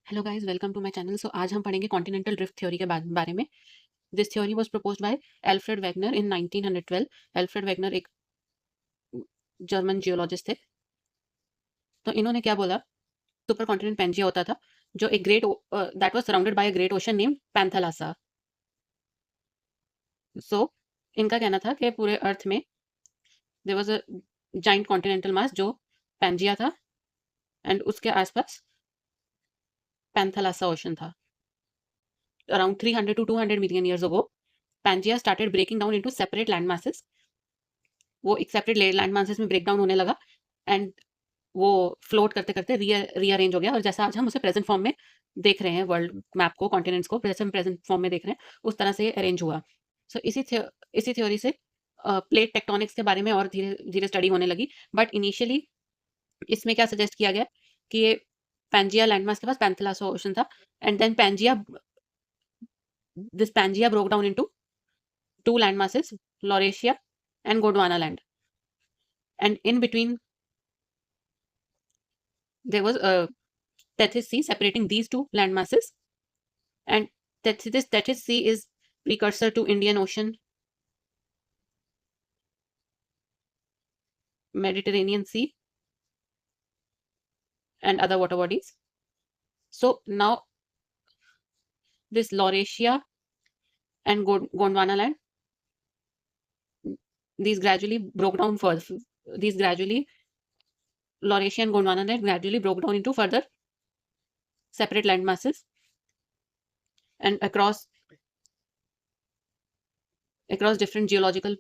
Hello guys, welcome to my channel. So आज हम पढ़ेंगे कॉन्टिनेंटल ड्रिफ्ट थ्योरी के बारे में। This theory was proposed by Alfred Wegener in 1912। Alfred Wegener एक जर्मन जियोलॉजिस्ट थे। तो इन्होंने क्या बोला, सुपर कॉन्टिनेंट पेंजिया होता था, जो एक great that was surrounded by a great ocean named Panthalassa. So इनका कहना था कि पूरे अर्थ में there was a giant continental mass जो पेंजिया था, एंड उसके आसपास पैंथालासा ओशन था। Around 300 to 200 million years ago, Pangea started breaking down into separate land masses. वो एक सेपरेट लैंड मासेस में ब्रेक डाउन होने लगा, एंड वो फ्लोट करते करते रीअरेंज हो गया, और जैसा आज हम उसे प्रेजेंट फॉर्म में देख रहे हैं, वर्ल्ड मैप को, कॉन्टिनेंट्स को प्रेजेंट फॉर्म में देख रहे हैं, उस तरह से अरेंज हुआ। सो इसी थ्योरी से प्लेट टेक्टोनिक्स के बारे में और धीरे धीरे स्टडी होने लगी। बट इनिशियली इसमें क्या सजेस्ट किया गया कि ये पैंजिया लैंडमास के पास पैंथेलासो ओशन था, and then Pangaea broke down into two land masses, Laurasia and Gondwana land. And in between, there was a Tethys Sea separating these two land masses. And this Tethys Sea is precursor to Indian Ocean, Mediterranean Sea, and other water bodies. So now this Laurasia and Gondwana land, these gradually broke down further. Laurasia and Gondwana land gradually broke down into further separate land masses, and across different geological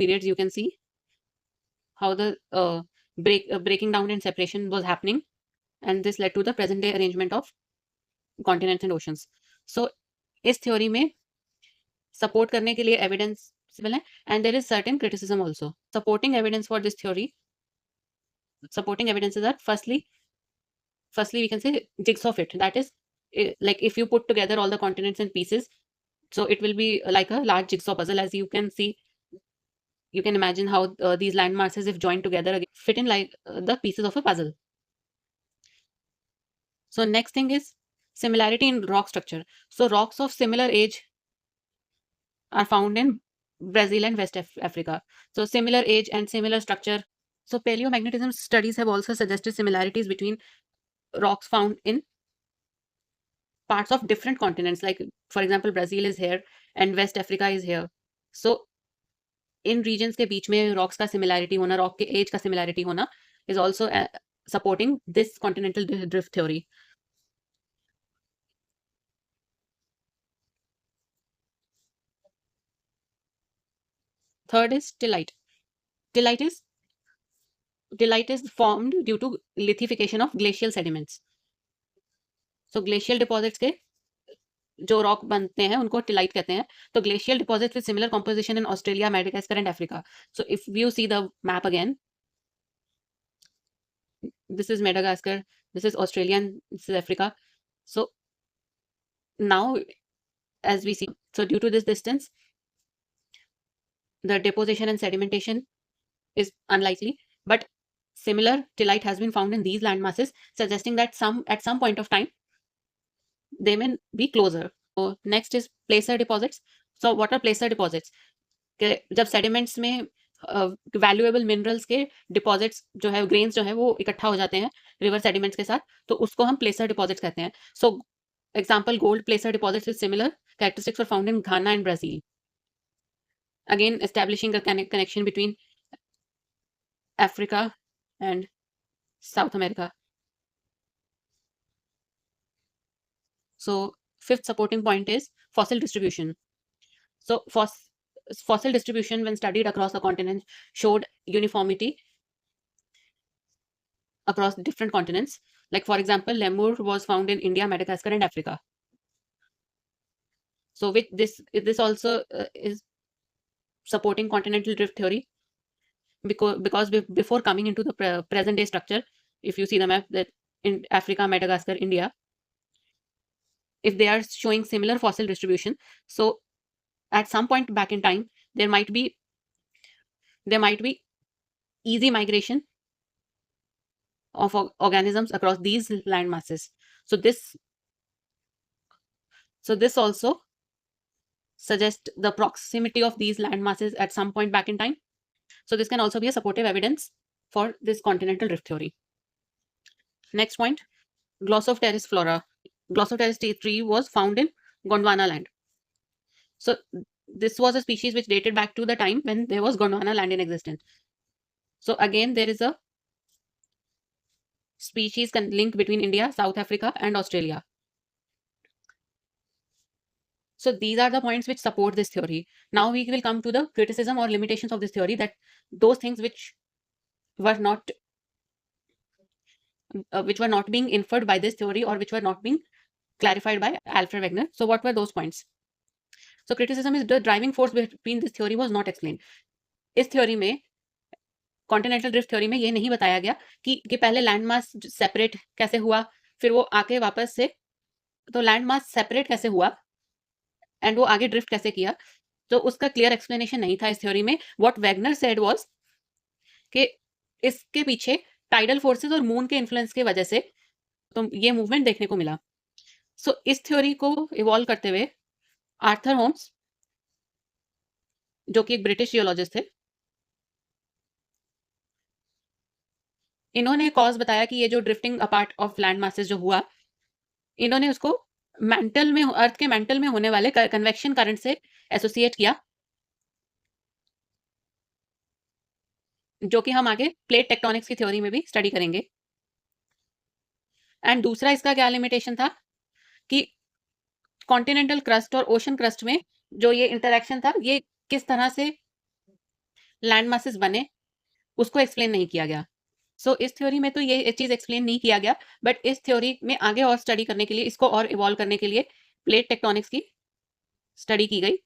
periods, you can see how the breaking down and separation was happening, and this led to the present day arrangement of continents and oceans. So इस theory में support करने के लिए evidence है, and there is certain criticism also. Supporting evidence for this theory, supporting evidences are firstly we can say jigs of it, that is, like if you put together all the continents and pieces, so it will be like a large jigsaw puzzle. As you can see, you can imagine how these land masses, if joined together again, fit in like the pieces of a puzzle. So next thing is similarity in rock structure. So rocks of similar age are found in Brazil and West Africa. So similar age and similar structure. So paleomagnetism studies have also suggested similarities between rocks found in parts of different continents. Like for example, Brazil is here and West Africa is here. So in regions के बीच में rocks का similarity होना, rock के age का similarity होना is also supporting this continental drift theory. Third is stillite. Stillite is formed due to lithification of glacial sediments. So glacial deposits के जो rock बनते हैं उनको टिलाइट कहते हैं. तो glacial deposit with similar composition in Australia, Madagascar and Africa. So if you see the map again, this is Madagascar, this is Australia, and this is Africa. So now, as we see, so due to this distance, the deposition and sedimentation is unlikely, but similar tillite has been found in these land masses, suggesting that at some point of time they may be closer. So next is placer deposits. So what are placer deposits? जब sediments में valuable minerals के deposits जो है, grains जो है, वो इकट्ठा हो जाते हैं रिवर सेडिमेंट्स के साथ, तो उसको हम प्लेसर डिपॉजिट्स कहते हैं. So example, gold placer deposits with similar characteristics are found in Ghana and Brazil, again establishing a connection between Africa and South America. So fifth supporting point is fossil distribution. So fossil distribution, when studied across the continents, showed uniformity across different continents. Like for example, lemur was found in India, Madagascar, and Africa. So with this also is supporting continental drift theory, because before coming into the present day structure, if you see the map, that in Africa, Madagascar, India, if they are showing similar fossil distribution, so at some point back in time, there might be easy migration of organisms across these land masses. So this also suggests the proximity of these land masses at some point back in time. So this can also be a supportive evidence for this continental drift theory. Next point, Glossopteris flora. Glossopteris tree was found in Gondwana land. So this was a species which dated back to the time when there was Gondwana land in existence. So again, there is a species link between India, South Africa, and Australia. So these are the points which support this theory. Now we will come to the criticism or limitations of this theory, that those things which were not being inferred by this theory, or which were not being clarified by Alfred Wegener. So what were those points? So criticism is the driving force between this theory was not explained. इस theory में, continental drift theory में, ये नहीं बताया गया कि पहले land mass separate कैसे हुआ, फिर वो आके वापस से, तो लैंड मास सेपरेट कैसे हुआ एंड वो आगे ड्रिफ्ट कैसे किया, तो उसका क्लियर एक्सप्लेनेशन नहीं था इस थ्योरी में. व्हाट वेगनर सेड वाज कि इसके पीछे टाइडल फोर्सेस और मून के इन्फ्लुएंस की वजह से तो ये मूवमेंट देखने को मिला. सो इस थ्योरी को इवॉल्व करते हुए आर्थर होम्स, जो कि एक ब्रिटिश जियोलॉजिस्ट थे, इन्होंने कॉज बताया कि ये जो drifting apart of land masses जो हुआ, इन्होंने उसको मेंटल में, अर्थ के मेंटल में होने वाले कन्वेक्शन करंट से एसोसिएट किया, जो कि हम आगे प्लेट टेक्टोनिक्स की थ्योरी में भी स्टडी करेंगे. एंड दूसरा इसका क्या लिमिटेशन था कि कॉन्टिनेंटल क्रस्ट और ओशन क्रस्ट में जो ये इंटरेक्शन था, ये किस तरह से लैंड मासेस बने, उसको एक्सप्लेन नहीं किया गया. सो इस थ्योरी में तो ये चीज एक्सप्लेन नहीं किया गया, बट इस थ्योरी में आगे और स्टडी करने के लिए, इसको और इवॉल्व करने के लिए प्लेट टेक्टोनिक्स की स्टडी की गई.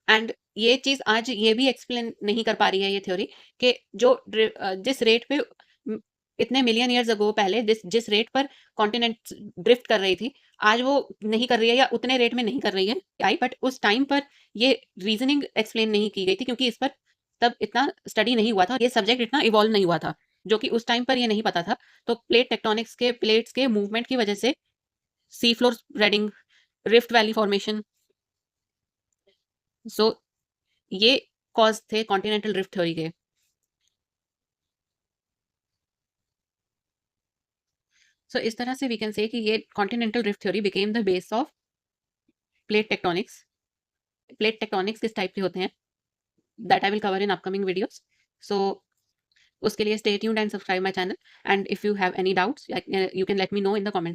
एंड ये चीज आज ये भी एक्सप्लेन नहीं कर पा रही है ये थ्योरी कि जो जिस रेट पे इतने मिलियन ईयर्स अगो पहले जिस रेट पर कॉन्टिनेंट ड्रिफ्ट कर रही थी, आज वो नहीं कर रही है, या उतने रेट में नहीं कर रही है. आई बट उस टाइम पर ये रीजनिंग एक्सप्लेन नहीं की गई थी, क्योंकि इस पर तब इतना स्टडी नहीं हुआ था, ये सब्जेक्ट इतना इवॉल्व नहीं हुआ था, जो कि उस टाइम पर ये नहीं पता था. तो प्लेट टेक्टोनिक्स के प्लेट्स के मूवमेंट की वजह से sea floor spreading, rift valley formation, so ये कॉज थे कॉन्टिनेंटल ड्रिफ्ट थ्योरी के. सो इस तरह से वी कैन से कि ये continental drift theory became the base of plate tectonics. Plate tectonics किस टाइप के होते हैं, that I will cover in upcoming videos. So उसके लिए stay tuned and subscribe my channel, and if you have any doubts you can let me know in the comments.